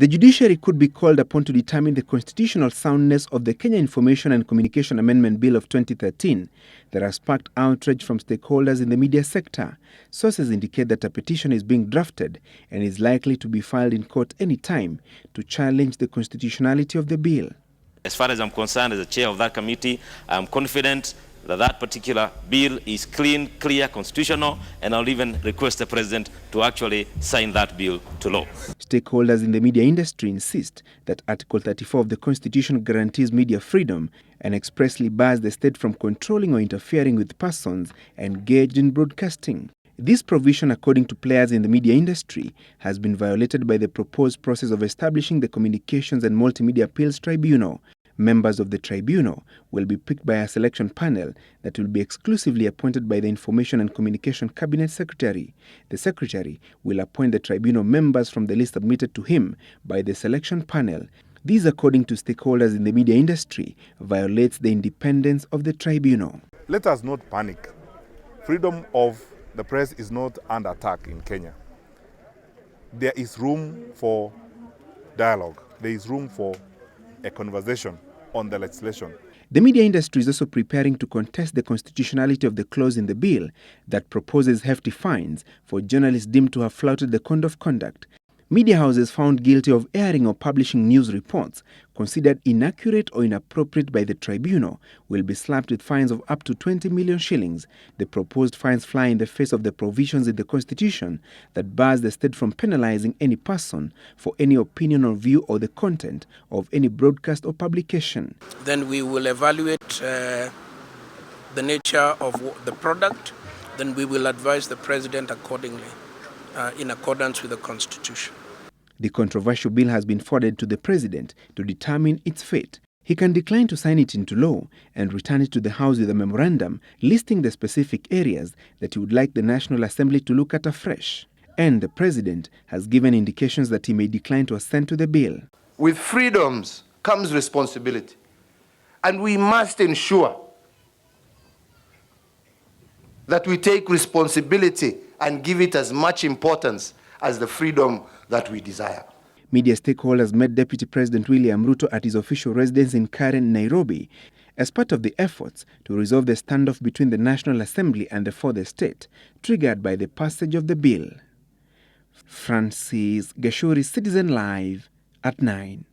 The judiciary could be called upon to determine the constitutional soundness of the Kenya Information and Communication Amendment Bill of 2013 that has sparked outrage from stakeholders in the media sector. Sources indicate that a petition is being drafted and is likely to be filed in court any time to challenge the constitutionality of the bill. As far as I'm concerned, as the chair of that committee, I'm confident that that particular bill is clean, clear, constitutional, and I'll even request the president to actually sign that bill to law. Stakeholders in the media industry insist that Article 34 of the Constitution guarantees media freedom and expressly bars the state from controlling or interfering with persons engaged in broadcasting. This provision, according to players in the media industry, has been violated by the proposed process of establishing the Communications and Multimedia Appeals Tribunal. Members of the tribunal will be picked by a selection panel that will be exclusively appointed by the Information and Communication Cabinet Secretary. The Secretary will appoint the tribunal members from the list submitted to him by the selection panel. This, according to stakeholders in the media industry, violates the independence of the tribunal. Let us not panic. Freedom of the press is not under attack in Kenya. There is room for dialogue. There is room for a conversation on the legislation. The media industry is also preparing to contest the constitutionality of the clause in the bill that proposes hefty fines for journalists deemed to have flouted the code of conduct. Media houses found guilty of airing or publishing news reports considered inaccurate or inappropriate by the tribunal will be slapped with fines of up to 20 million shillings. The proposed fines fly in the face of the provisions in the Constitution that bars the state from penalizing any person for any opinion or view or the content of any broadcast or publication. Then we will evaluate the nature of the product. Then we will advise the president accordingly, in accordance with the Constitution. The controversial bill has been forwarded to the president to determine its fate. He can decline to sign it into law and return it to the House with a memorandum listing the specific areas that he would like the National Assembly to look at afresh. And the president has given indications that he may decline to assent to the bill. With freedoms comes responsibility, and we must ensure that we take responsibility and give it as much importance as the freedom that we desire. Media stakeholders met Deputy President William Ruto at his official residence in Karen, Nairobi, as part of the efforts to resolve the standoff between the National Assembly and the fourth estate, triggered by the passage of the bill. Francis Gachuri, Citizen Live at 9.